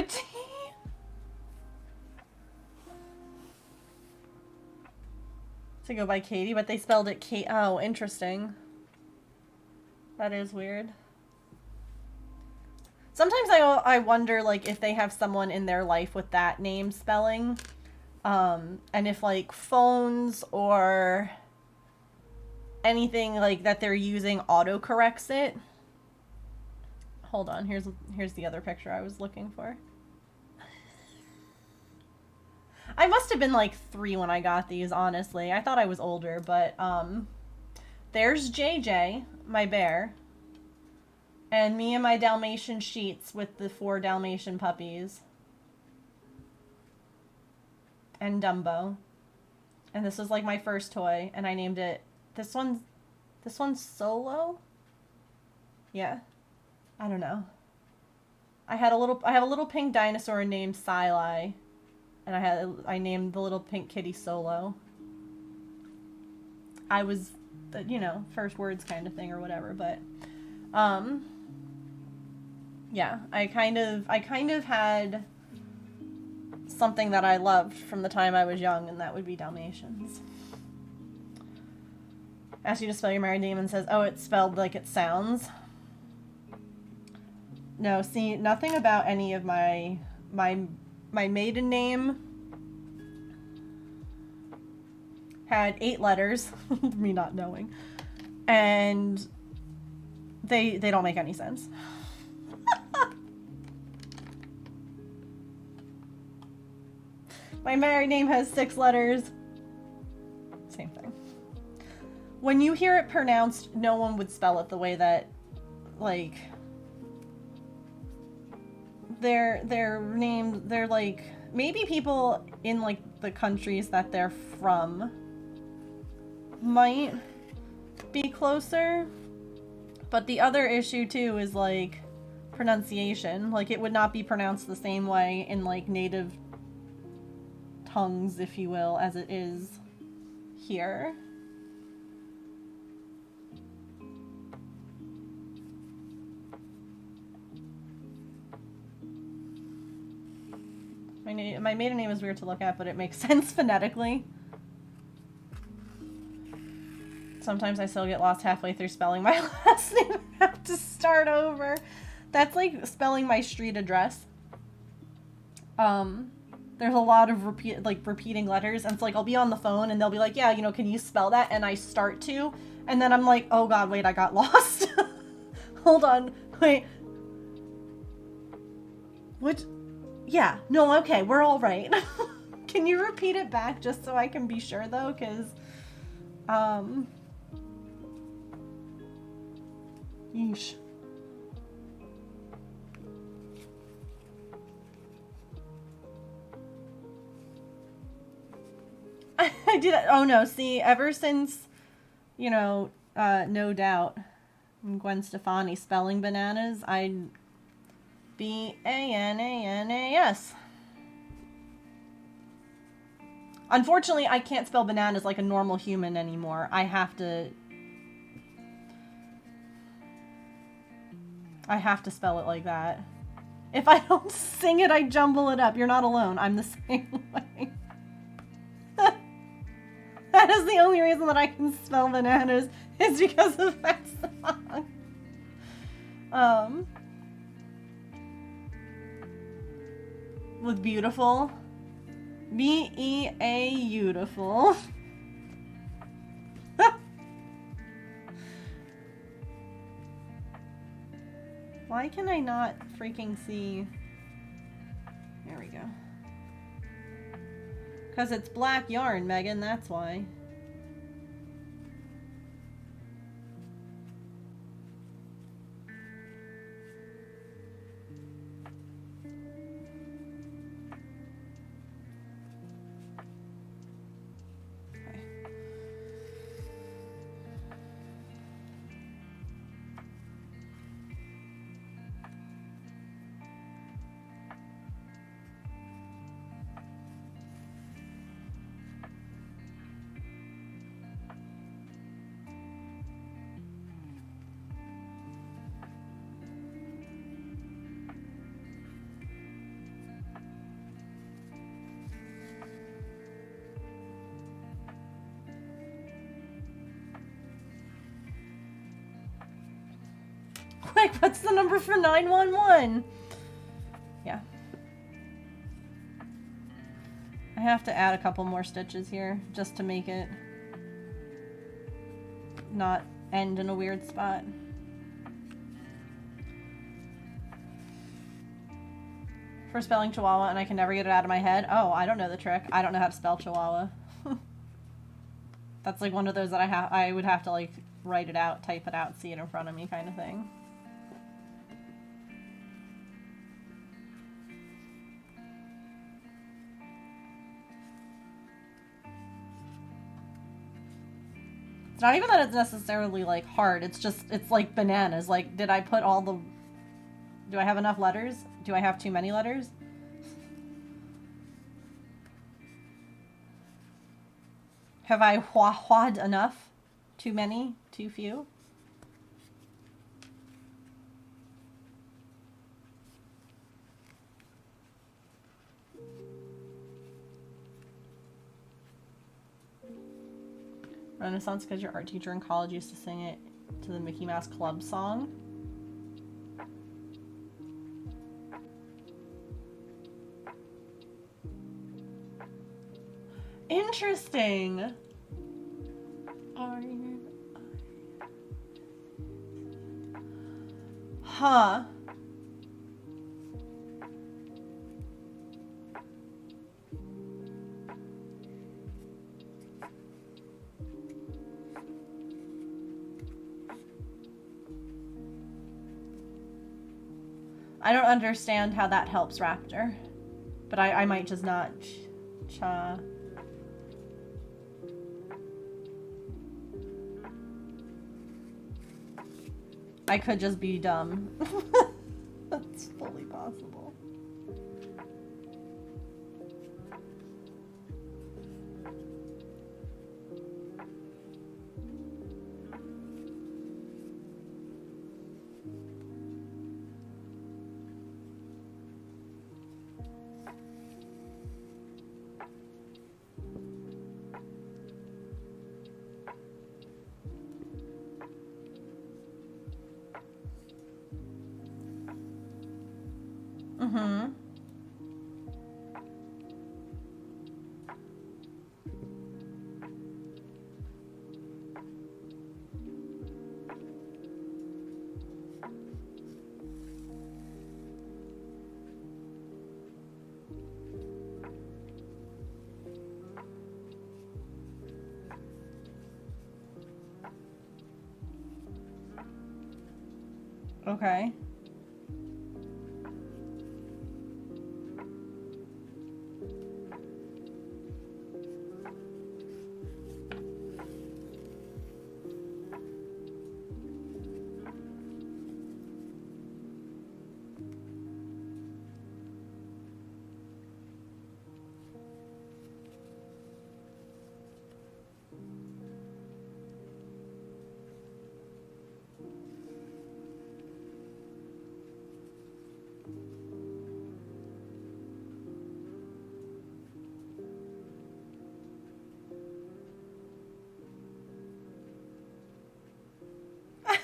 Verity. To go by Katie, but they spelled it Kate. Oh, interesting. That is weird. Sometimes I wonder, like, if they have someone in their life with that name spelling. And if, like, phones or anything, like, that they're using autocorrects it. Hold on, here's the other picture I was looking for. I must have been, like, 3 when I got these, honestly. I thought I was older, but, there's JJ, my bear. And me and my Dalmatian sheets with the 4 Dalmatian puppies. And Dumbo. And this was like my first toy, and I named it, this one's Solo? Yeah. I don't know. I have a little pink dinosaur named Silai. And I named the little pink kitty Solo. I was, you know, first words kind of thing or whatever, but, yeah, I kind of had something that I loved from the time I was young, and that would be Dalmatians. Asks you to spell your married name and says, oh, it's spelled like it sounds. No, see, nothing about any of my maiden name had 8 letters, me not knowing, and they don't make any sense. My married name has 6 letters. Same thing. When you hear it pronounced, no one would spell it the way that, like, they're named, they're like, maybe people in, like, the countries that they're from might be closer. But the other issue, too, is, like, pronunciation. Like, it would not be pronounced the same way in, like, native tongues, if you will, as it is here. My maiden name is weird to look at, but it makes sense phonetically. Sometimes I still get lost halfway through spelling my last name and have to start over. That's like spelling my street address. There's a lot of repeating letters, and it's like I'll be on the phone and they'll be like, yeah, you know, can you spell that? And I start to, and then I'm like, oh god, wait, I got lost. Hold on, wait. What? Yeah, no, okay, we're all right. Can you repeat it back just so I can be sure, though? Because, yeesh. I did it. Oh no, see, ever since, you know, No Doubt, and Gwen Stefani spelling bananas, I'd Bananas. Unfortunately, I can't spell bananas like a normal human anymore. I have to spell it like that. If I don't sing it, I jumble it up. You're not alone. I'm the same way. That is the only reason that I can spell bananas, is because of that song. With beautiful. B-E-A-beautiful. Why can I not freaking see? There we go. Because it's black yarn, Megan, that's why. like, what's the number for 911? Yeah. I have to add a couple more stitches here just to make it not end in a weird spot. For spelling Chihuahua, and I can never get it out of my head. Oh, I don't know the trick. I don't know how to spell Chihuahua. That's like one of those that I would have to like write it out, type it out, see it in front of me kind of thing. It's not even that it's necessarily like hard, it's just, it's like bananas. Like, did I put all the... Do I have enough letters? Do I have too many letters? Have I wha-wha'd enough? Too many? Too few? Renaissance because your art teacher in college used to sing it to the Mickey Mouse Club song. Interesting. Huh. I don't understand how that helps Raptor, but I might just not. Cha. I could just be dumb. That's fully possible. Mm-hmm. Okay.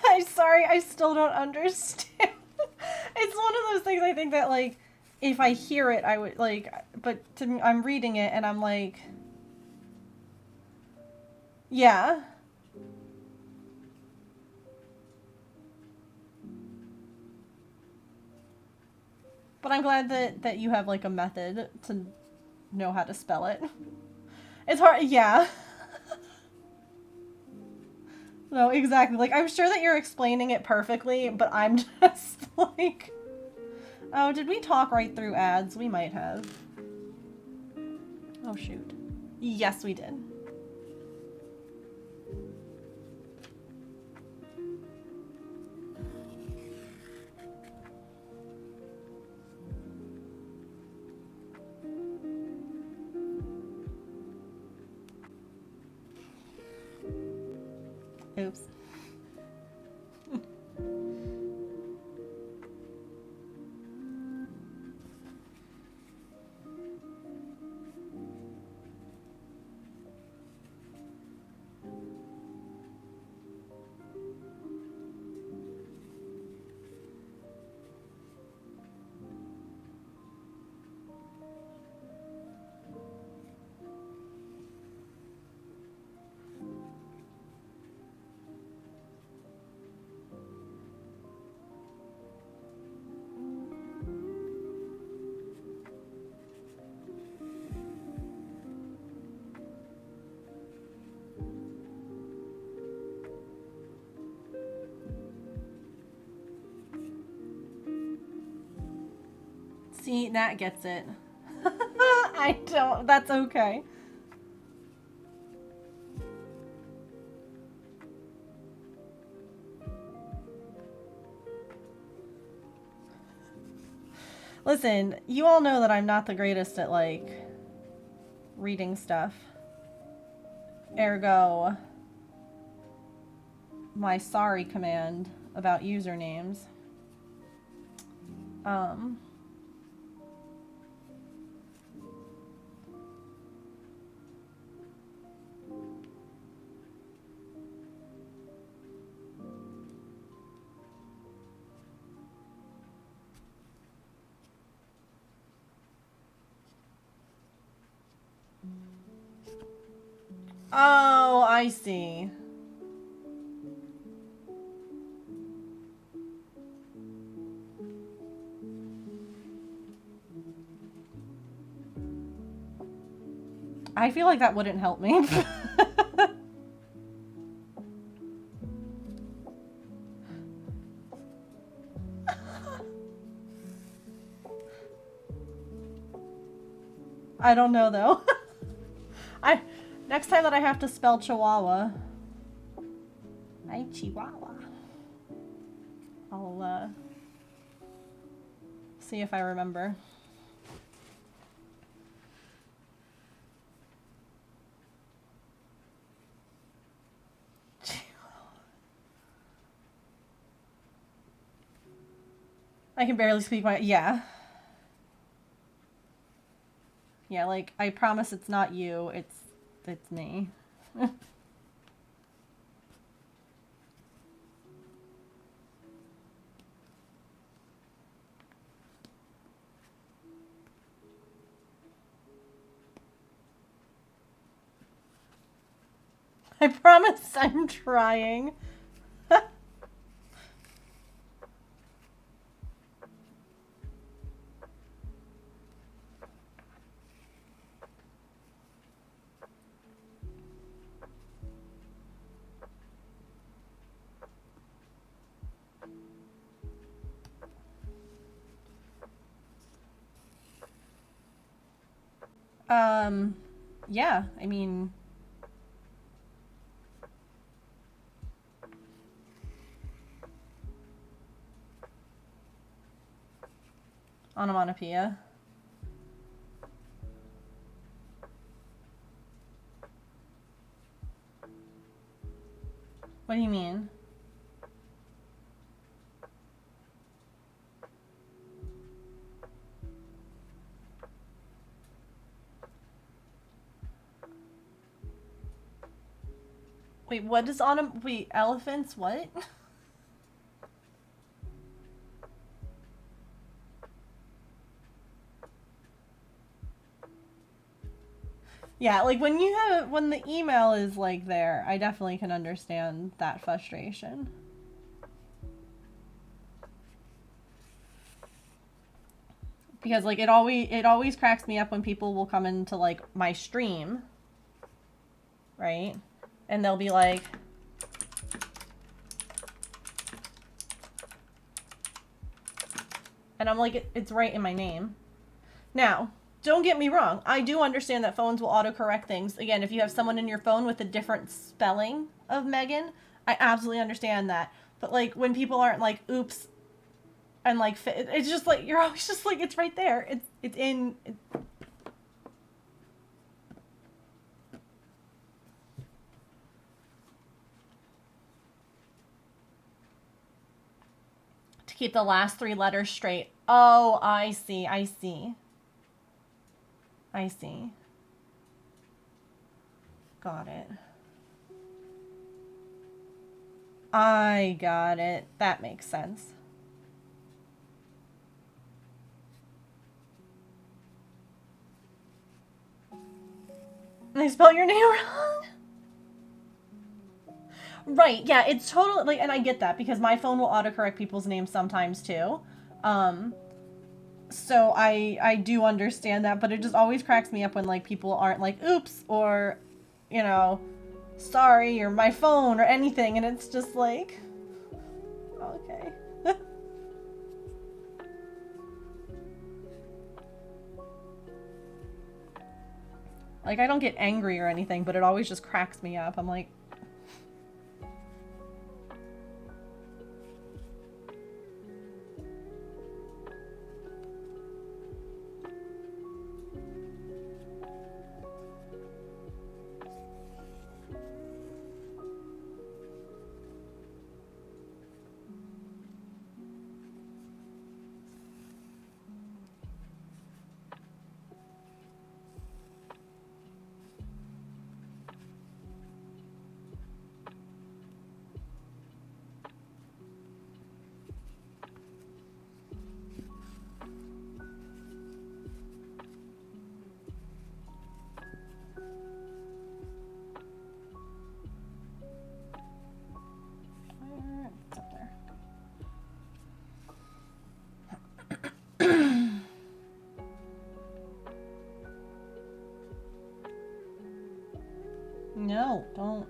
I'm sorry, I still don't understand. It's one of those things I think that, like, if I hear it, I would, like, but to me, I'm reading it and I'm like, yeah. But I'm glad that you have, like, a method to know how to spell it. It's hard, yeah. No, exactly. Like, I'm sure that you're explaining it perfectly, but I'm just like... Oh, did we talk right through ads? We might have. Oh, shoot. Yes, we did. Oops. See, Nat gets it. I don't. That's okay. Listen, you all know that I'm not the greatest at, like, reading stuff. Ergo, my sorry command about usernames. Oh, I see. I feel like that wouldn't help me. I don't know though. Next time that I have to spell Chihuahua. Hi, Chihuahua. I'll see if I remember. I can barely speak my... Yeah. Yeah, like, I promise it's not you, it's me. I promise I'm trying. Yeah, I mean... Onomatopoeia. What do you mean? Wait, what is wait, elephants, what? Yeah, like when the email is like there, I definitely can understand that frustration. Because like it always cracks me up when people will come into like my stream, right? And they'll be like, and I'm like, it's right in my name. Now, don't get me wrong. I do understand that phones will autocorrect things. Again, if you have someone in your phone with a different spelling of Megan, I absolutely understand that. But like when people aren't like, oops, and like, it's just like, you're always just like, it's right there. It's in... Keep the last 3 letters straight. Oh, I see. I see. I see. Got it. I got it. That makes sense. I spelled your name wrong? Right, yeah, it's totally, like, and I get that, because my phone will autocorrect people's names sometimes, too. So I do understand that, but it just always cracks me up when, like, people aren't like, oops, or, you know, sorry, or my phone, or anything, and it's just like, okay. Like, I don't get angry or anything, but it always just cracks me up. I'm like, it's up there. No, don't.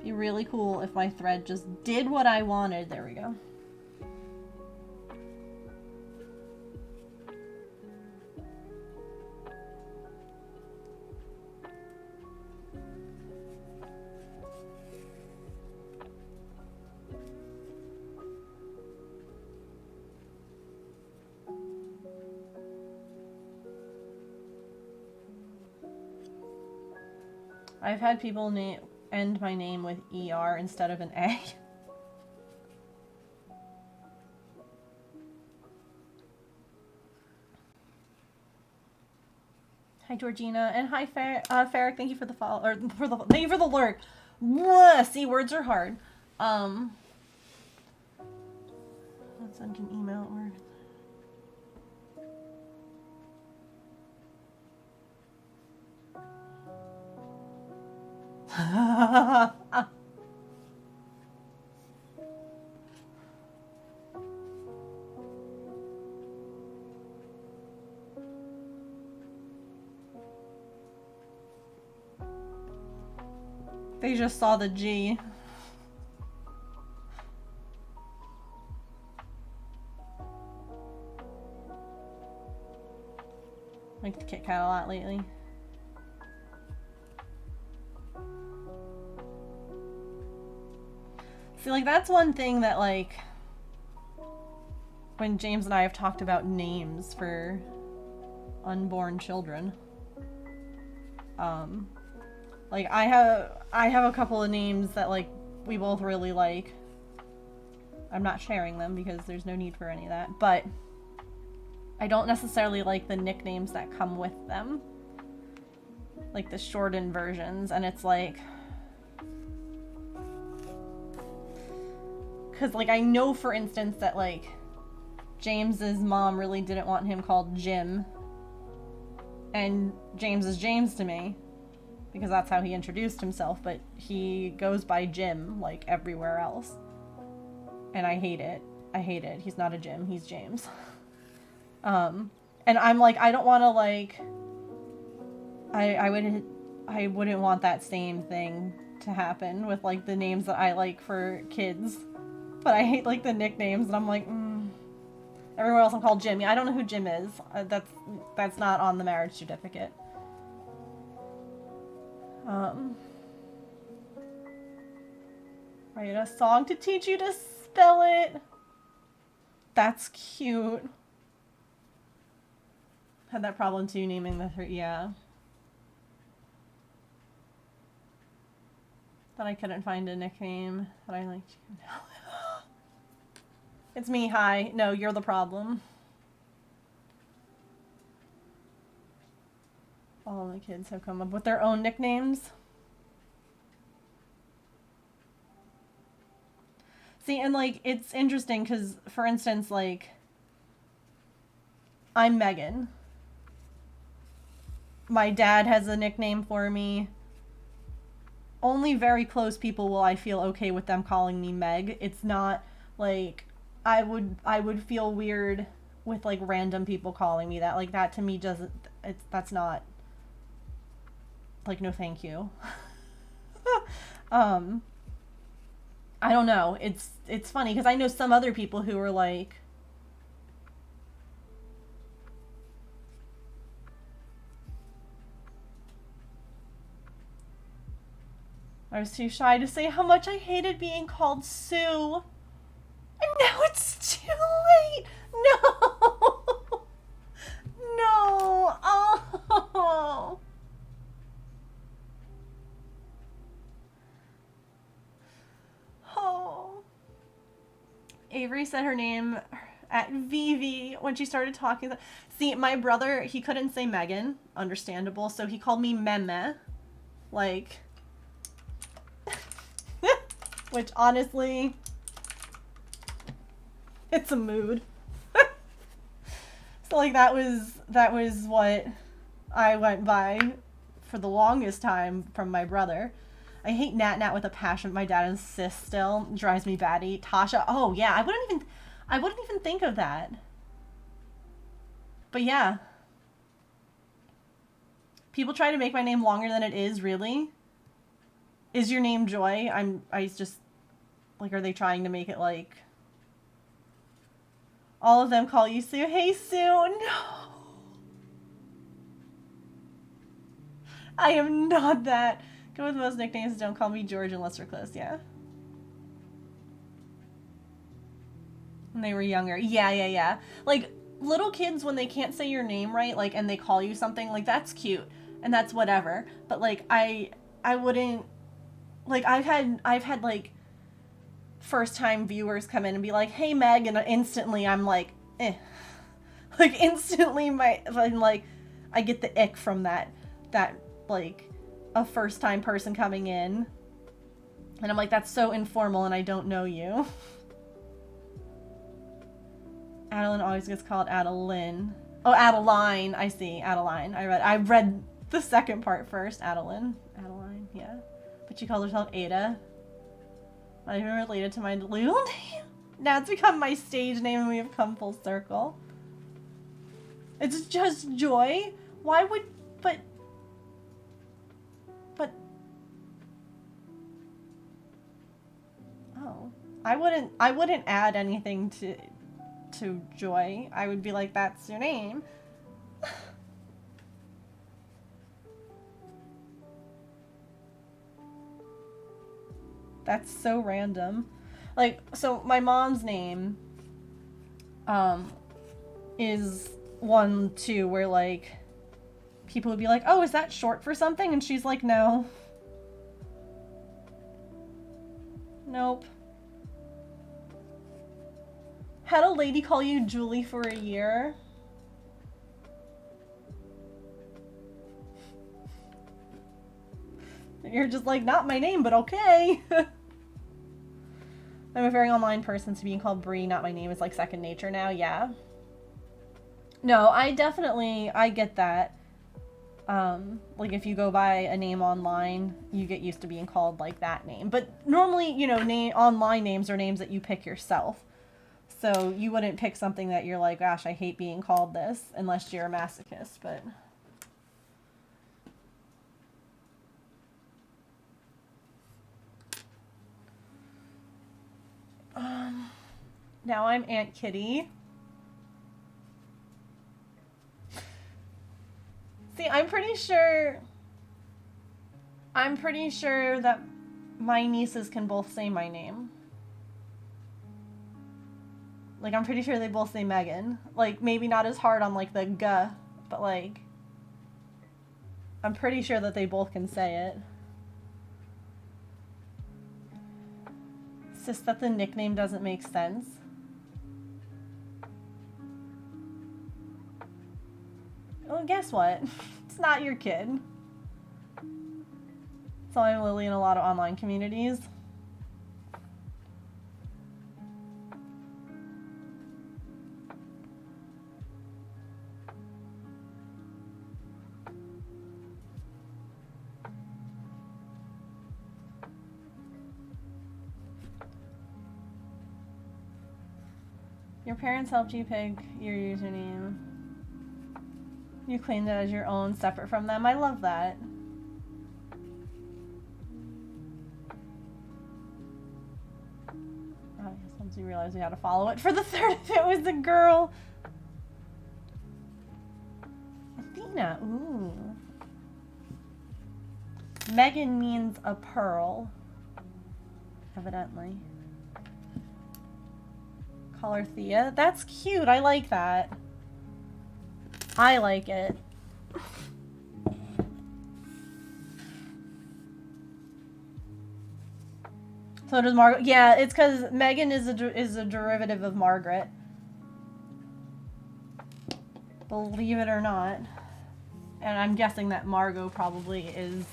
Be really cool if my thread just did what I wanted. There we go. I've had people end my name with ER instead of an A. Hi Georgina, and hi Farrick. Thank you for the follow, or thank you for the lurk. See, words are hard. Let's send an email or. They just saw the G. Like the Kit Kat a lot lately. See, like, that's one thing that, like, when James and I have talked about names for unborn children, like, I have a couple of names that, like, we both really like. I'm not sharing them because there's no need for any of that, but I don't necessarily like the nicknames that come with them. Like the shortened versions, and it's like... Because, like, I know, for instance, that, like, James's mom really didn't want him called Jim. And James is James to me, because that's how he introduced himself, but he goes by Jim, like, everywhere else. And I hate it. I hate it. He's not a Jim, he's James. And I'm like, I don't want to, like... I wouldn't want that same thing to happen with, like, the names that I like for kids. But I hate, like, the nicknames, and I'm like, Everywhere else I'm called Jim. Yeah, I don't know who Jim is. That's not on the marriage certificate. Write a song to teach you to spell it. That's cute. Had that problem too, naming the three. Yeah. That I couldn't find a nickname that I liked. It's me, hi. No, you're the problem. All the kids have come up with their own nicknames. See, and, like, it's interesting because, for instance, like, I'm Megan. My dad has a nickname for me. Only very close people will I feel okay with them calling me Meg. It's not, like... I would feel weird with, like, random people calling me that. Like, that to me doesn't, that's not, like, no thank you. I don't know. It's funny because I know some other people who are like, I was too shy to say how much I hated being called Sue. And now it's too late. No. No. Oh. Oh. Avery said her name at Vivi when she started talking. See, my brother, he couldn't say Megan. Understandable. So he called me Meme. Like... which, honestly... it's a mood. So, like, that was what I went by for the longest time from my brother. I hate Nat Nat with a passion. My dad insists still. Drives me batty. Tasha. Oh, yeah. I wouldn't even think of that. But yeah. People try to make my name longer than it is, really? Is your name Joy? I just, like, are they trying to make it, like... all of them call you Sue. Hey, Sue. No. I am not that. Go with most nicknames. Don't call me George unless we're close. Yeah. When they were younger. Yeah. Like, little kids, when they can't say your name right, like, and they call you something, like, that's cute. And that's whatever. But, like, I wouldn't... like, I've had, like, first-time viewers come in and be like, hey, Meg, and instantly I'm like, eh. Like, instantly I'm like, I get the ick from that, like, a first-time person coming in. And I'm like, that's so informal and I don't know you. Adeline always gets called Adeline. Oh, Adeline. I see. Adeline. I read the second part first. Adeline, yeah. But she calls herself Ada. Not even related to my real name. Now it's become my stage name and we have come full circle. It's just Joy. Why would... But... Oh. I wouldn't add anything to Joy. I would be like, that's your name. That's so random. Like, so my mom's name is one too where, like, people would be like, oh, is that short for something? And she's like, no. Nope. Had a lady call you Julie for a year. You're just like, not my name, but okay. I'm a very online person, so being called Bree, not my name, is like second nature now, yeah. No, I get that. Like, if you go by a name online, you get used to being called, like, that name. But normally, you know, online names are names that you pick yourself. So you wouldn't pick something that you're like, gosh, I hate being called this, unless you're a masochist, but... now I'm Aunt Kitty. See, I'm pretty sure that my nieces can both say my name. Like, I'm pretty sure they both say Megan. Like, maybe not as hard on, like, the G, but, like, I'm pretty sure that they both can say it. It's just that the nickname doesn't make sense. Well, guess what? It's not your kid. So I'm Lily in a lot of online communities. Your parents helped you pick your username. You claimed it as your own, separate from them. I love that. Oh, I guess once we realized we had to follow it for the third if it was a girl. Athena, ooh. Megan means a pearl, evidently. Call her Thea. That's cute. I like that. I like it. So does Margaret. Yeah, it's because Megan is a derivative of Margaret. Believe it or not. And I'm guessing that Margot probably is...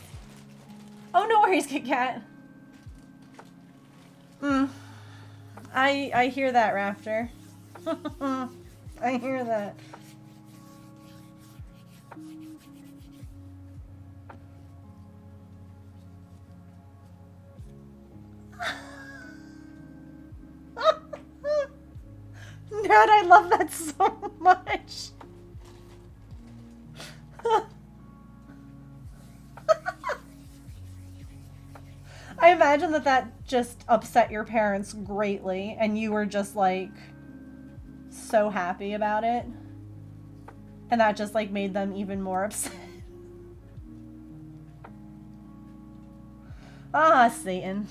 Oh, no worries, Kit Kat. I hear that, Raptor. I hear that. Dad, I love that so much. I imagine that just upset your parents greatly, and you were just like so happy about it, and that just like made them even more upset. Ah, Satan.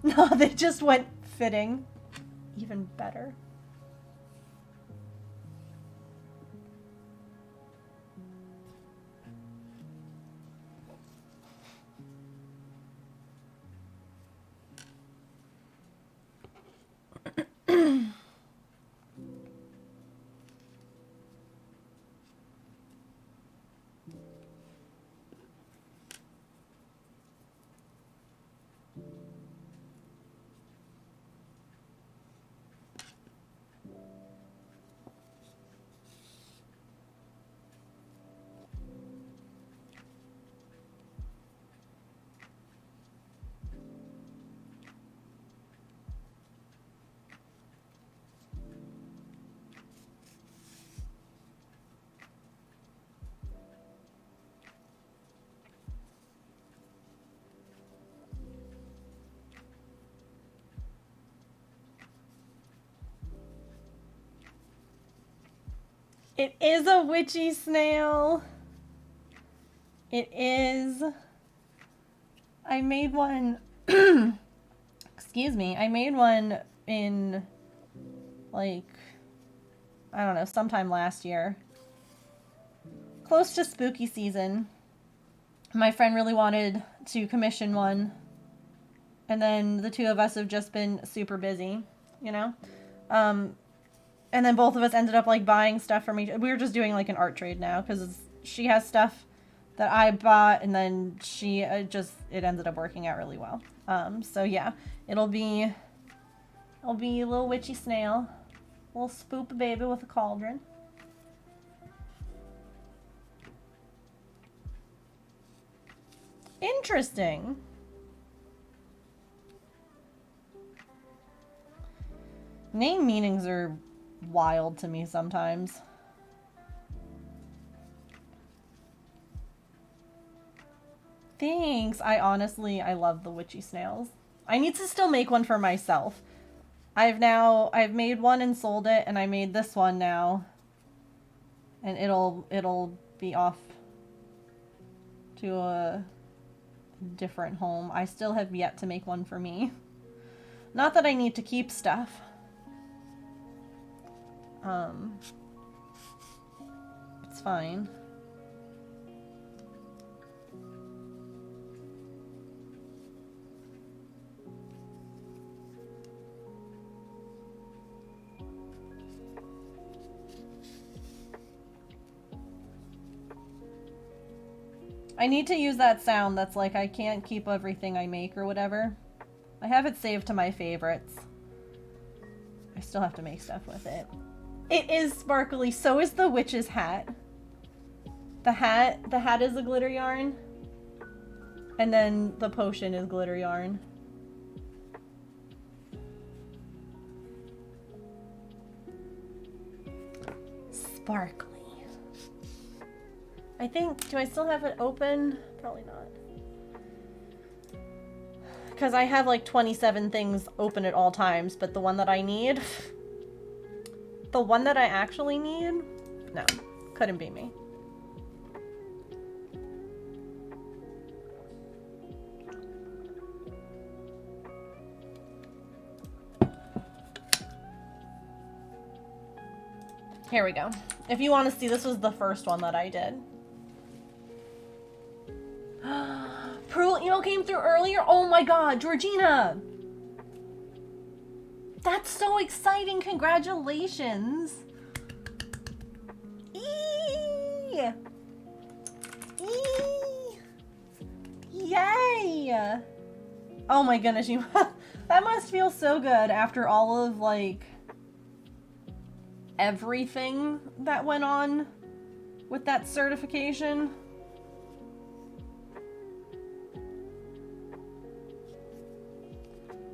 No, they just went fitting. Even better. It is a witchy snail. It is. I made one. Excuse me. I made one in, like, I don't know, sometime last year. Close to spooky season. My friend really wanted to commission one. And then the two of us have just been super busy, you know? And then both of us ended up, like, buying stuff from each... We were just doing, like, an art trade now, because she has stuff that I bought, and then she it ended up working out really well. So, yeah. It'll be a little witchy snail. A little spoop baby with a cauldron. Interesting. Name meanings are wild to me sometimes. Thanks. I love the witchy snails. I need to still make one for myself. I've made one and sold it, and I made this one now. And it'll be off to a different home. I still have yet to make one for me. Not that I need to keep stuff. It's fine. I need to use that sound that's like, I can't keep everything I make or whatever. I have it saved to my favorites. I still have to make stuff with it. It is sparkly. So is the witch's hat. The hat is a glitter yarn. And then the potion is glitter yarn. Sparkly. I think, do I still have it open? Probably not. Because I have like 27 things open at all times, but the one that I need, the one that I actually need, no, couldn't be me. Here we go. If you want to see, this was the first one that I did. Pearl email came through earlier? Oh my god, Georgina! That's so exciting! Congratulations! Eee! Eee! Yay! Oh my goodness, you that must feel so good after all of, like, everything that went on with that certification.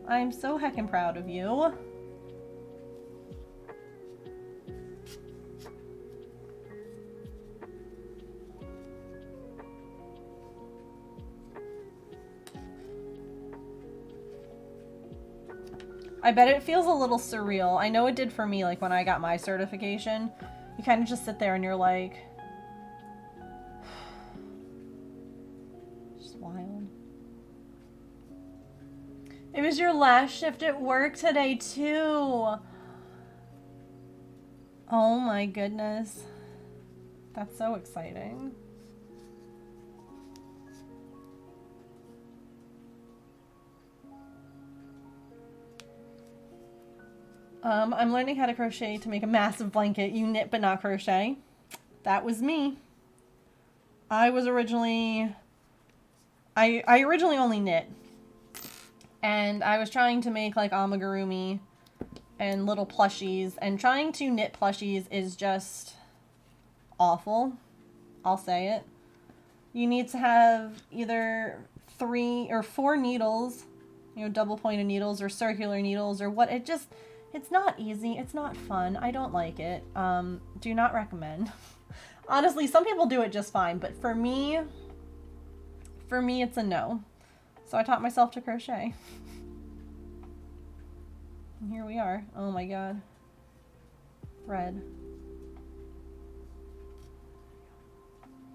I'm so heckin' proud of you. I bet it feels a little surreal. I know it did for me, like, when I got my certification. You kind of just sit there and you're like... Just wild. It was your last shift at work today, too. Oh my goodness. That's so exciting. I'm learning how to crochet to make a massive blanket. You knit but not crochet. That was me. I was originally... I originally only knit. And I was trying to make, like, amigurumi and little plushies. And trying to knit plushies is just awful. I'll say it. You need to have either 3 or 4 needles, you know, double pointed needles or circular needles or what. It just... It's not easy. It's not fun. I don't like it. Do not recommend. Honestly, some people do it just fine, but for me, it's a no. So I taught myself to crochet. And here we are. Oh my god. Thread.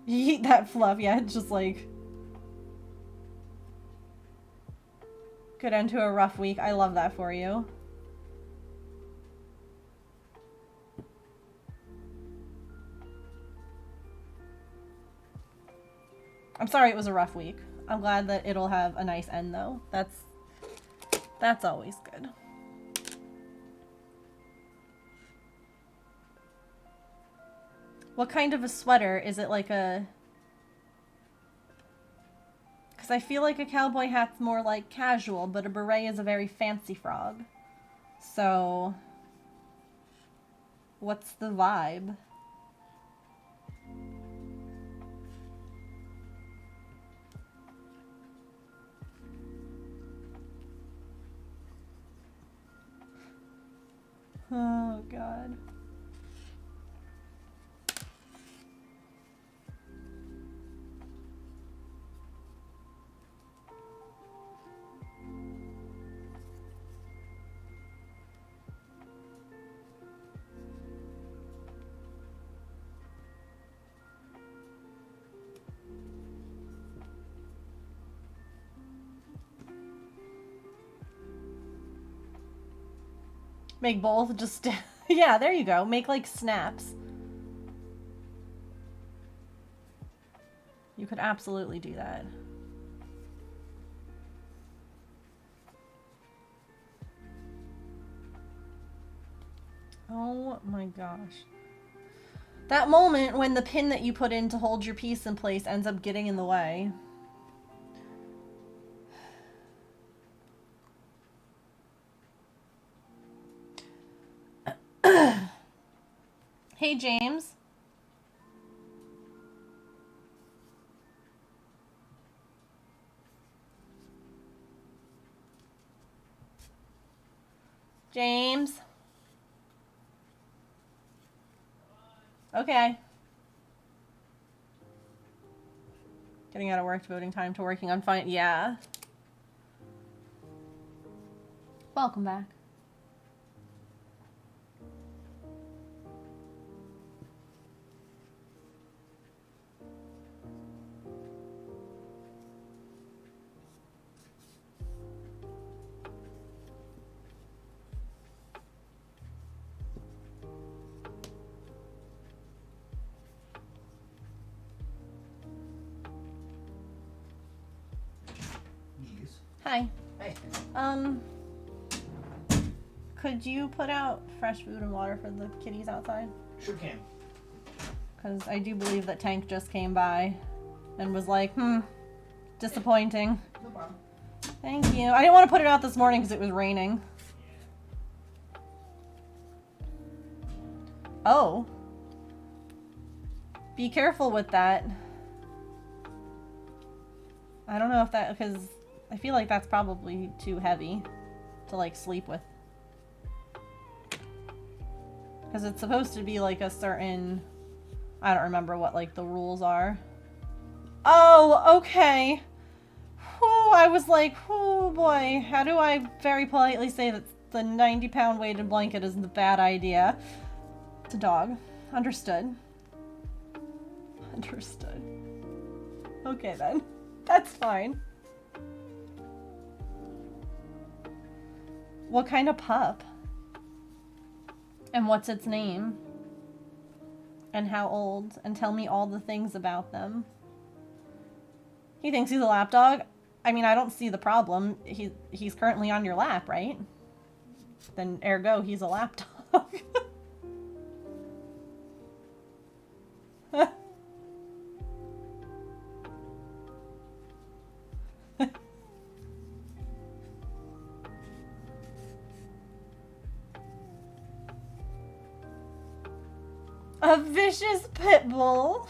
You eat that fluff. Yeah, it's just like... Good end to a rough week. I love that for you. I'm sorry it was a rough week. I'm glad that it'll have a nice end, though. That's always good. What kind of a sweater? Is it like a... Because I feel like a cowboy hat's more like casual, but a beret is a very fancy frog. So... What's the vibe? Oh, God. Make both, just... Yeah, there you go. Make, like, snaps. You could absolutely do that. Oh my gosh. That moment when the pin that you put in to hold your piece in place ends up getting in the way. Hey, James. James. Okay. Getting out of work, devoting time to working on fine. Yeah. Welcome back. Hi. Hey. Could you put out fresh food and water for the kitties outside? Sure can. Because I do believe that Tank just came by and was like, disappointing. No problem. Thank you. I didn't want to put it out this morning because it was raining. Oh. Be careful with that. I don't know if that, because I feel like that's probably too heavy to like sleep with. Because it's supposed to be like a certain, I don't remember what like the rules are. Oh, okay. Whew, I was like, oh boy, how do I very politely say that the 90-pound weighted blanket is the bad idea? It's a dog. Understood. Understood. Okay then. That's fine. What kind of pup? And what's its name? And how old? And tell me all the things about them. He thinks he's a lap dog. I mean, I don't see the problem. He's currently on your lap, right? Then ergo, he's a lap dog. A vicious pit bull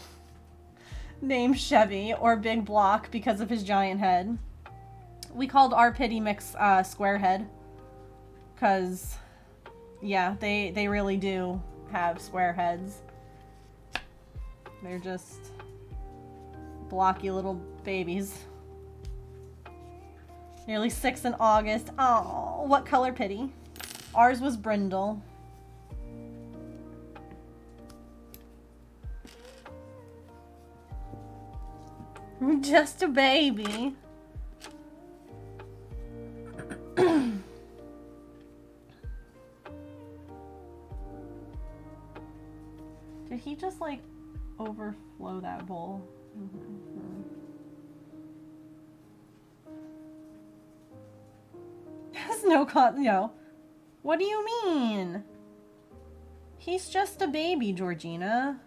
named Chevy, or Big Block, because of his giant head. We called our pitty mix Square Head. Because, yeah, they really do have square heads. They're just blocky little babies. Nearly 6 in August. Oh, what color pitty? Ours was brindle. Just a baby. Did he just like overflow that bowl? There's no. What do you mean? He's just a baby, Georgina.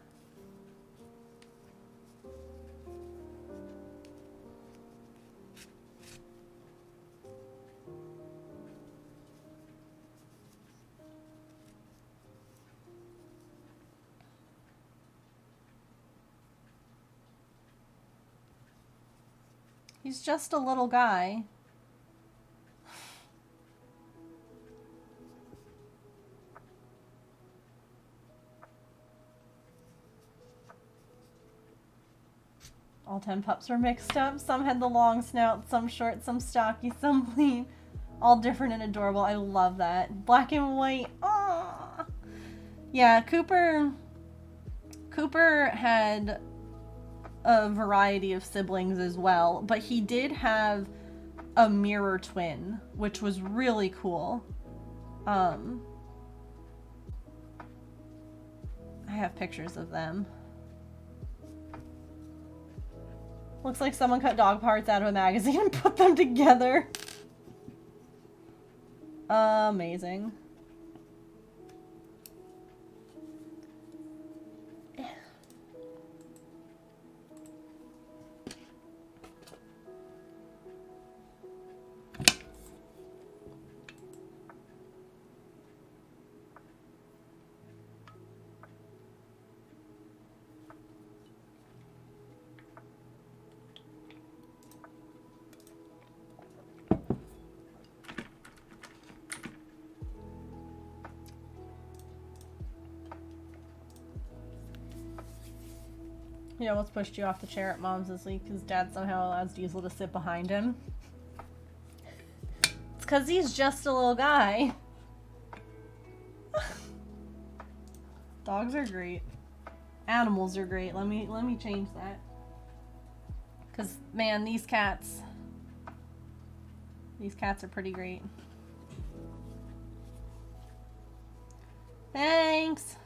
He's just a little guy. All 10 pups were mixed up. Some had the long snout, some short, some stocky, some lean. All different and adorable. I love that. Black and white. Aww. Yeah, Cooper had a variety of siblings as well, but he did have a mirror twin, which was really cool. I have pictures of them. Looks like someone cut dog parts out of a magazine and put them together. Amazing. He almost pushed you off the chair at Mom's this week because Dad somehow allows Diesel to sit behind him. It's because he's just a little guy. Dogs are great. Animals are great. Let me change that. Because, man, these cats are pretty great. Thanks!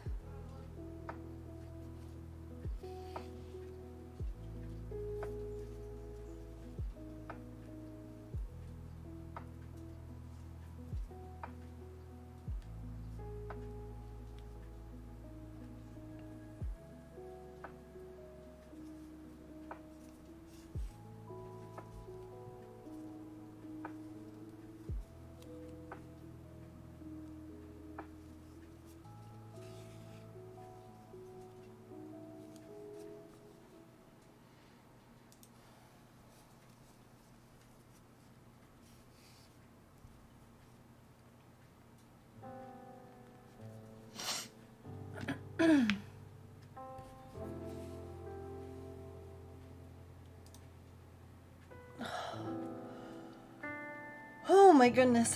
Oh my goodness.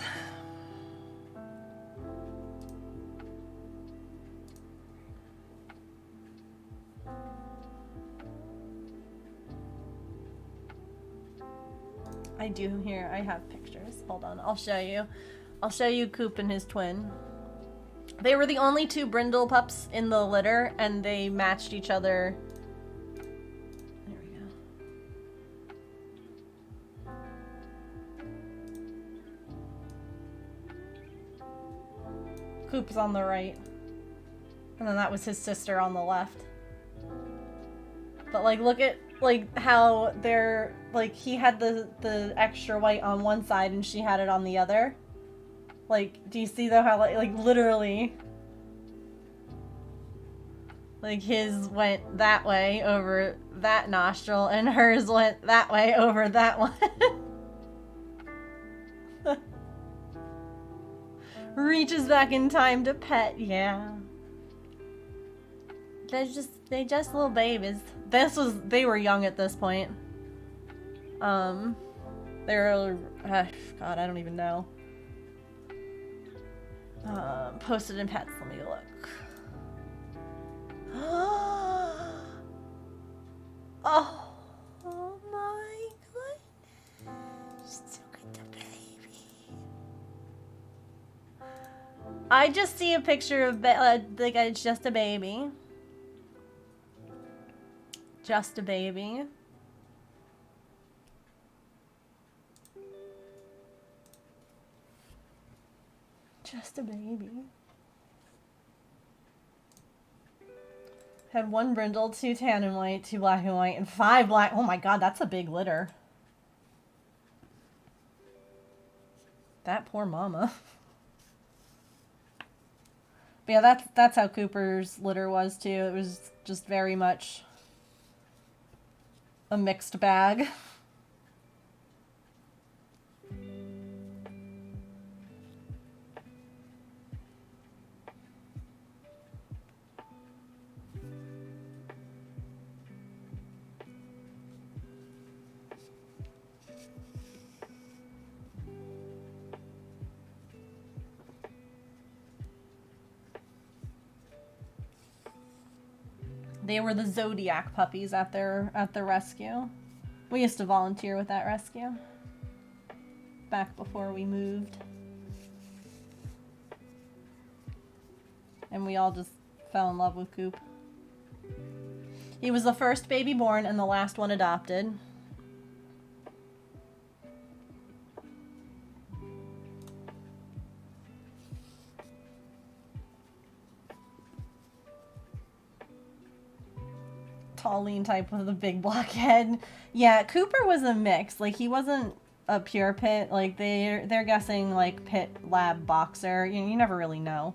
I do here. I have pictures. Hold on. I'll show you. I'll show you Coop and his twin. They were the only two brindle pups in the litter, and they matched each other. There we go. Coop's on the right. And then that was his sister on the left. But like, look at like how they're like, he had the extra white on one side and she had it on the other. Like, do you see though how like literally like his went that way over that nostril and hers went that way over that one. Reaches back in time to pet, yeah. They just little babies. They were young at this point. They were, God, I don't even know. Posted in pets, let me look. Oh my goodness. Look at the baby. I just see a picture of, like, it's just a baby. Just a baby. Just a baby. Had 1 brindle, 2 tan and white, 2 black and white, and 5 black. Oh my god, that's a big litter. That poor mama. But yeah, that's how Cooper's litter was too. It was just very much a mixed bag. They were the Zodiac puppies at the rescue. We used to volunteer with that rescue back before we moved. And we all just fell in love with Coop. He was the first baby born and the last one adopted. Tall, lean type with a big black head. Yeah, Cooper was a mix. Like, he wasn't a pure pit. Like, they're guessing, like, pit lab boxer. You never really know.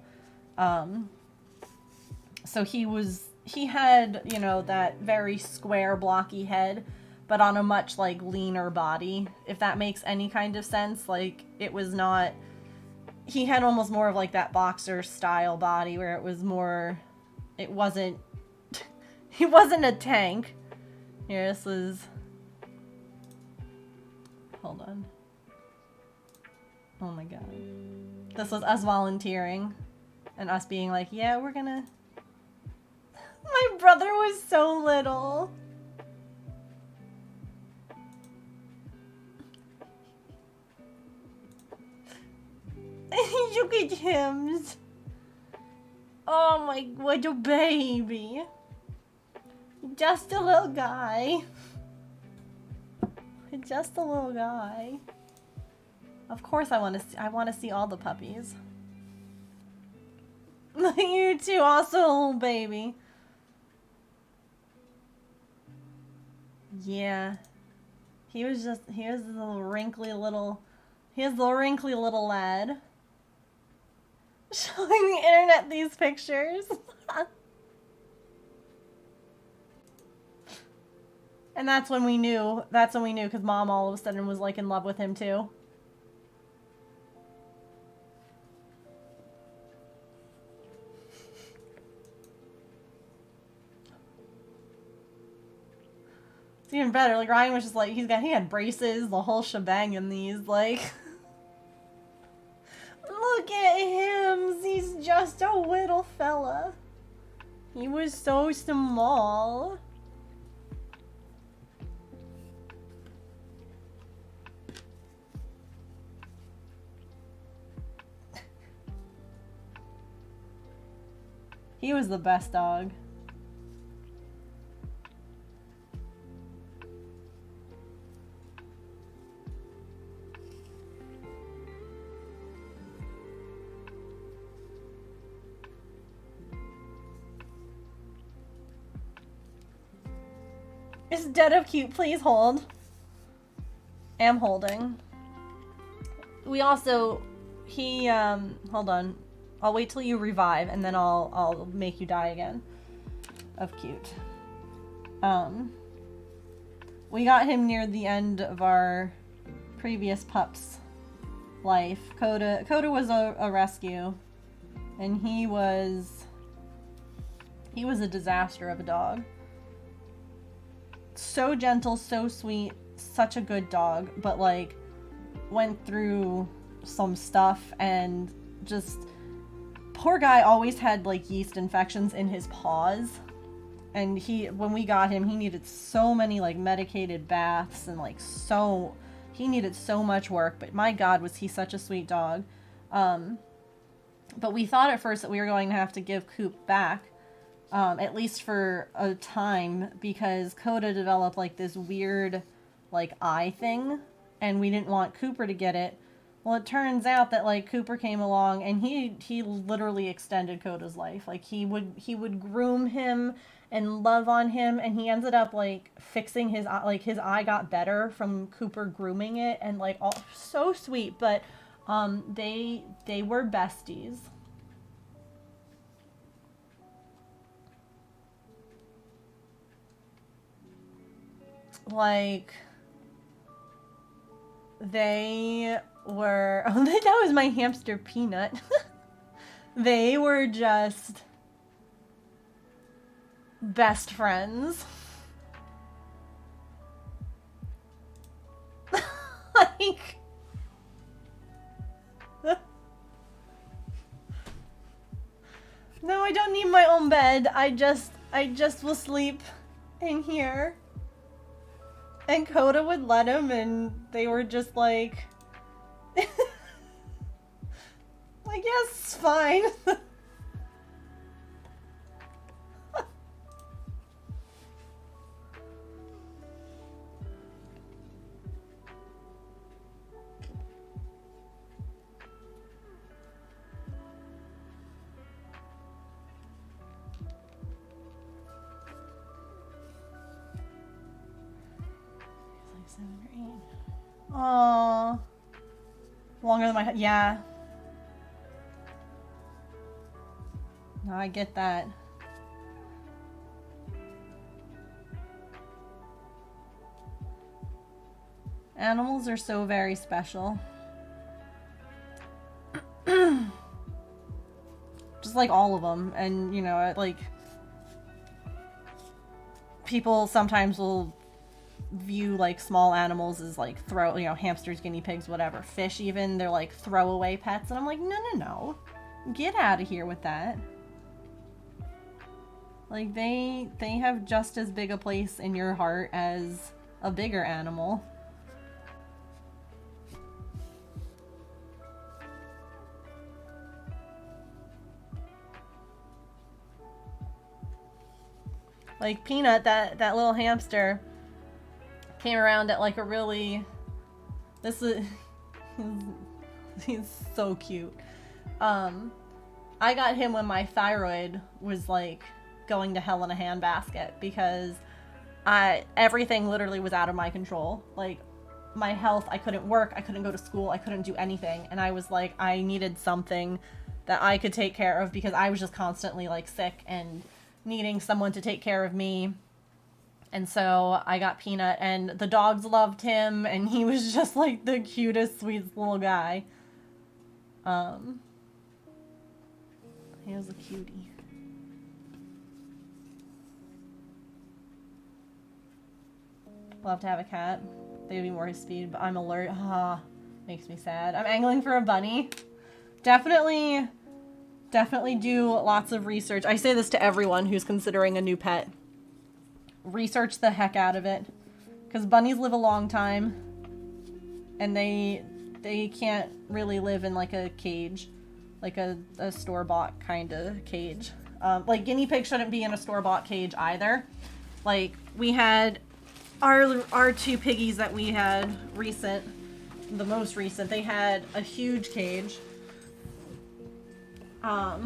So he had, you know, that very square, blocky head, but on a much, like, leaner body, if that makes any kind of sense. Like, it was not... He had almost more of, like, that boxer style body where it was more... It wasn't... He wasn't a tank. Here, this is... Hold on. Oh my god. This was us volunteering. And us being like, yeah, we're gonna... My brother was so little. Look at him. Oh my, what a baby. Just a little guy. Just a little guy. Of course I want to see all the puppies. You too, also a little baby. Yeah. He was a little wrinkly little lad. Showing the internet these pictures. And that's when we knew, because Mom all of a sudden was like in love with him too. even better. Like, Ryan was just like, he had braces, the whole shebang in these, like... Look at him! He's just a little fella. He was so small. He was the best dog. Is dead of cute, please hold. Am holding. We also, hold on. I'll wait till you revive and then I'll make you die again. Of cute. We got him near the end of our previous pup's life. Coda was a rescue, and he was a disaster of a dog. So gentle, so sweet, such a good dog, but like went through some stuff and just poor guy always had like yeast infections in his paws. And when we got him, he needed so many like medicated baths and like he needed so much work, but my God, was he such a sweet dog. But we thought at first that we were going to have to give Coop back, at least for a time, because Coda developed like this weird like eye thing, and we didn't want Cooper to get it. Well, it turns out that like Cooper came along and he literally extended Coda's life. Like he would groom him and love on him, and he ended up like fixing his eye. Like his eye got better from Cooper grooming it, and like all so sweet. But they were besties. Like they were, oh, that was my hamster Peanut. They were just best friends. Like, no, I don't need my own bed. I just will sleep in here. And Coda would let him, and they were just like, like, yes, it's fine. Aww. Longer than my head. Yeah. No, I get that. Animals are so very special. Just like all of them. And, you know, like, people sometimes will view like small animals as like hamsters, guinea pigs, whatever, fish even, they're like throwaway pets, and I'm like, no, get out of here with that. Like they have just as big a place in your heart as a bigger animal. Like Peanut, that little hamster, came around at like a really, he's so cute. I got him when my thyroid was like going to hell in a handbasket, because everything literally was out of my control. Like my health, I couldn't work, I couldn't go to school, I couldn't do anything, and I was like, I needed something that I could take care of, because I was just constantly like sick and needing someone to take care of me. And so I got Peanut, and the dogs loved him, and he was just like the cutest, sweetest little guy. He was a cutie. Love to have a cat. They would be more his speed, but I'm alert. Ah, makes me sad. I'm angling for a bunny. Definitely do lots of research. I say this to everyone who's considering a new pet. Research the heck out of it. Because bunnies live a long time. And they can't really live in like a cage. Like a store-bought kind of cage. Like guinea pigs shouldn't be in a store-bought cage either. Like we had our two piggies that we had the most recent, they had a huge cage. I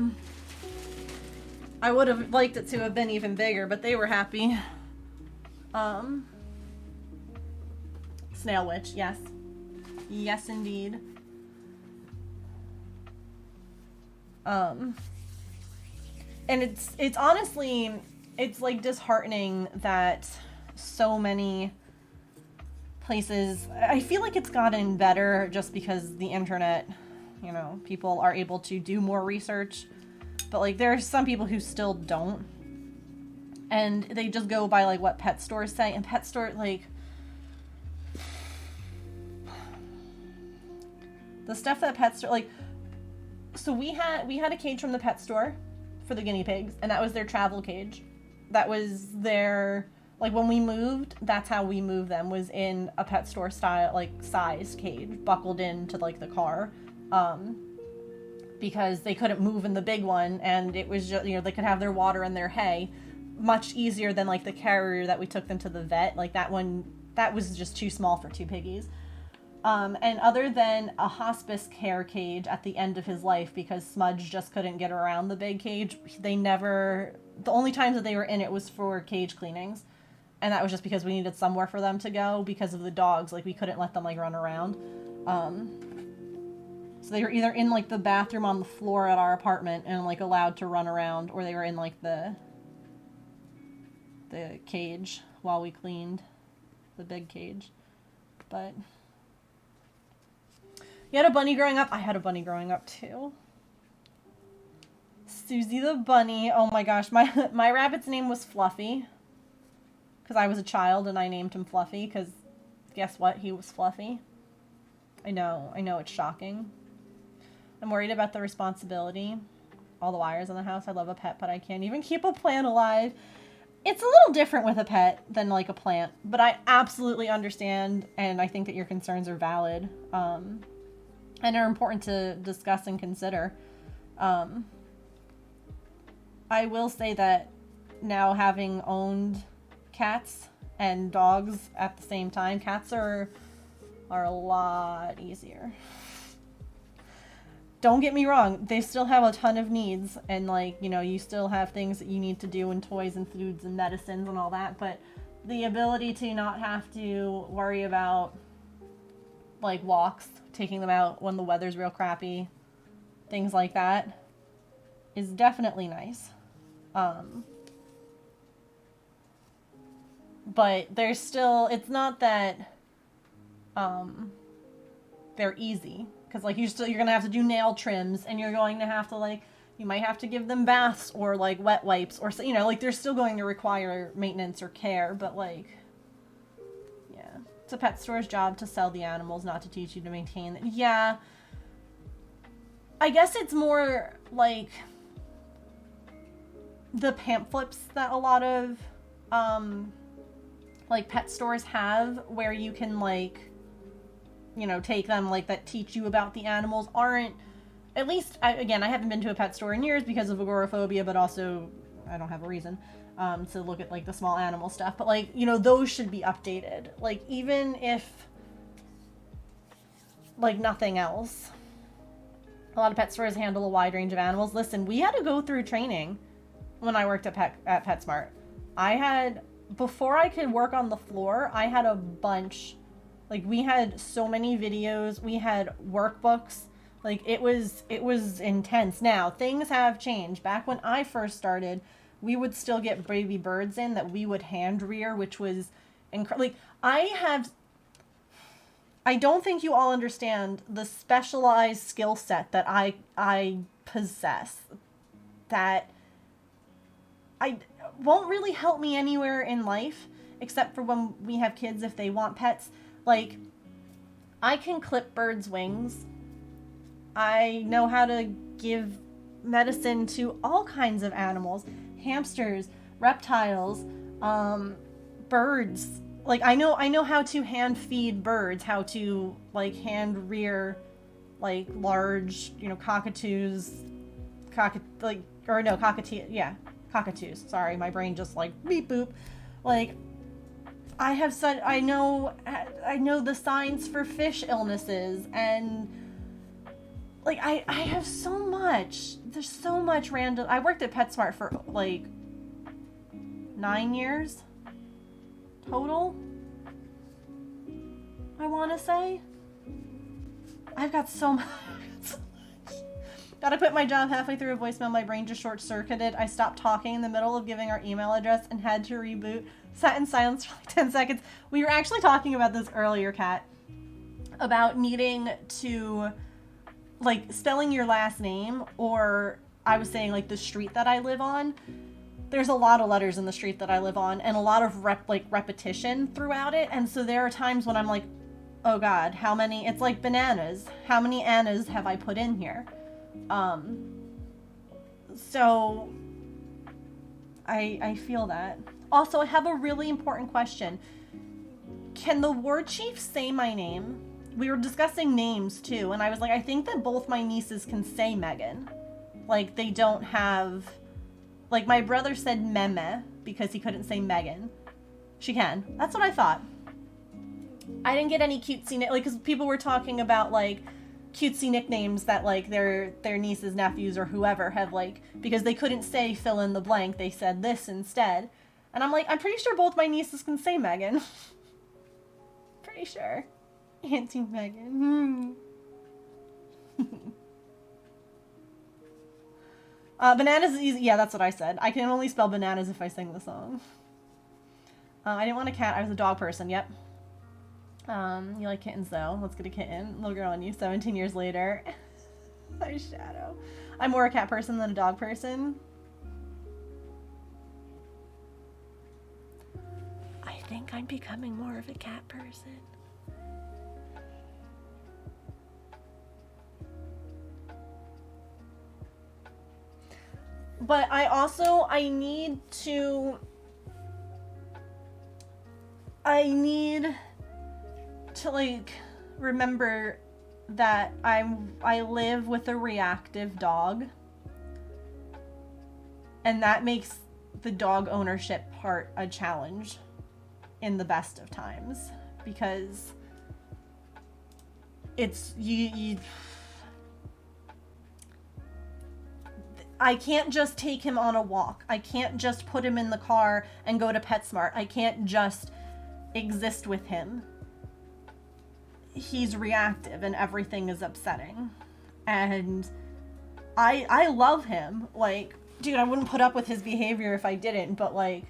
would have liked it to have been even bigger, but they were happy. Snail witch, yes. Yes, indeed. And it's honestly, it's like disheartening that so many places, I feel like it's gotten better just because the internet, you know, people are able to do more research, but like there are some people who still don't, and they just go by like what pet stores say, and pet store, like the stuff that pet store, like, so we had a cage from the pet store for the guinea pigs, and that was their travel cage. That was their, like when we moved, that's how we moved them, was in a pet store style, like size cage, buckled into like the car. Because they couldn't move in the big one, and it was just, you know, they could have their water and their hay much easier than like the carrier that we took them to the vet. Like that one, that was just too small for two piggies. And other than a hospice care cage at the end of his life, because Smudge just couldn't get around the big cage, the only times that they were in it was for cage cleanings. And that was just because we needed somewhere for them to go because of the dogs. Like we couldn't let them like run around. So they were either in like the bathroom on the floor at our apartment and like allowed to run around, or they were in like the cage while we cleaned the big cage. But you had a bunny growing up? I had a bunny growing up too. Susie the bunny. Oh my gosh, my rabbit's name was Fluffy. Because I was a child and I named him Fluffy, because guess what? He was fluffy. I know it's shocking. I'm worried about the responsibility. All the wires in the house. I love a pet, but I can't even keep a plant alive. It's a little different with a pet than like a plant, but I absolutely understand, and I think that your concerns are valid, and are important to discuss and consider. I will say that now, having owned cats and dogs at the same time, cats are a lot easier. Don't get me wrong, they still have a ton of needs, and like, you know, you still have things that you need to do, and toys and foods and medicines and all that, but the ability to not have to worry about like walks, taking them out when the weather's real crappy, things like that, is definitely nice. But there's still, it's not that they're easy. Because like you're gonna have to do nail trims, and you're going to have to like, you might have to give them baths or like wet wipes, or, you know, like they're still going to require maintenance or care. But like, yeah, it's a pet store's job to sell the animals, not to teach you to maintain them. Yeah, I guess it's more like the pamphlets that a lot of like pet stores have, where you can like, you know, take them, like, that teach you about the animals, aren't, at least, I haven't been to a pet store in years because of agoraphobia, but also I don't have a reason to look at like the small animal stuff, but like, you know, those should be updated, like, even if like nothing else. A lot of pet stores handle a wide range of animals. Listen, we had to go through training when I worked at PetSmart. Before I could work on the floor, I had a bunch. Like, we had so many videos, we had workbooks, like, it was intense. Now, things have changed. Back when I first started, we would still get baby birds in that we would hand rear, which was incredible. Like, I don't think you all understand the specialized skill set that I possess, that I won't really help me anywhere in life, except for when we have kids if they want pets. Like, I can clip birds' wings. I know how to give medicine to all kinds of animals. Hamsters, reptiles, birds. Like, I know how to hand feed birds, how to, like, hand rear, like, large, cockatoos, cockatoos. Sorry, my brain just, like, beep boop. Like, I know the signs for fish illnesses, and, like, I have so much. There's so much random. I worked at PetSmart for, like, 9 years total, I want to say. I've got so much. Gotta quit my job halfway through a voicemail. My brain just short-circuited. I stopped talking in the middle of giving our email address and had to reboot. Sat in silence for like 10 seconds. We were actually talking about this earlier, Kat, about needing to, like, spelling your last name, or I was saying, like, the street that I live on. There's a lot of letters in the street that I live on, and a lot of repetition throughout it, and so there are times when I'm like, oh god, how many, it's like bananas. How many Annas have I put in here? So I feel that. Also, I have a really important question. Can the ward chief say my name? We were discussing names too, and I was like, I think that both my nieces can say Megan. Like, they don't have, like, my brother said Meme because he couldn't say Megan. She can. That's what I thought. I didn't get any cutesy, like, because people were talking about, like, cutesy nicknames that, like, their nieces, nephews, or whoever have, like, because they couldn't say fill in the blank, they said this instead. And I'm like, I'm pretty sure both my nieces can say Megan. Pretty sure. Auntie Megan. Bananas is easy. Yeah, that's what I said. I can only spell bananas if I sing the song. I didn't want a cat. I was a dog person. Yep. You like kittens, though. Let's get a kitten. Little girl on you. 17 years later. My shadow. I'm more a cat person than a dog person. I think I'm becoming more of a cat person. But I need to like remember that I live with a reactive dog, and that makes the dog ownership part a challenge in the best of times, because it's I can't just take him on a walk. I can't just put him in the car and go to PetSmart. I can't just exist with him. He's reactive and everything is upsetting. And I love him. Like, dude, I wouldn't put up with his behavior if I didn't, but, like,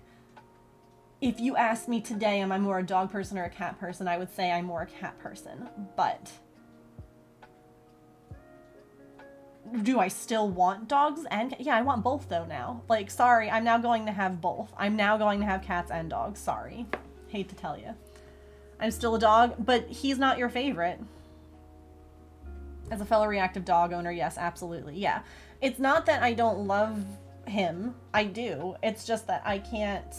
if you asked me today, am I more a dog person or a cat person, I would say I'm more a cat person. But do I still want dogs and yeah, I want both though now. Like, sorry, I'm now going to have both. I'm now going to have cats and dogs. Sorry. Hate to tell you. I'm still a dog, but he's not your favorite. As a fellow reactive dog owner, yes, absolutely. Yeah. It's not that I don't love him. I do. It's just that I can't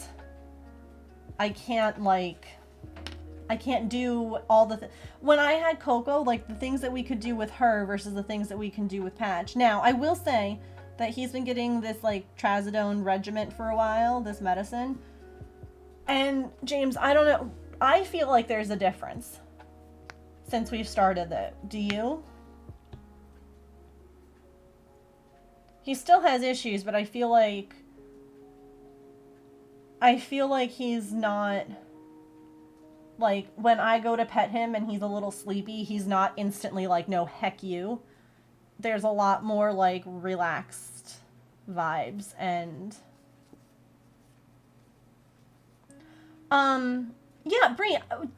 do all the when I had Coco, like, the things that we could do with her versus the things that we can do with Patch. Now, I will say that he's been getting this, like, trazodone regimen for a while, this medicine. And, James, I don't know. I feel like there's a difference since we've started it. Do you? He still has issues, but I feel like he's not, like, when I go to pet him and he's a little sleepy, he's not instantly like, no, heck you. There's a lot more, like, relaxed vibes. And yeah, Brie,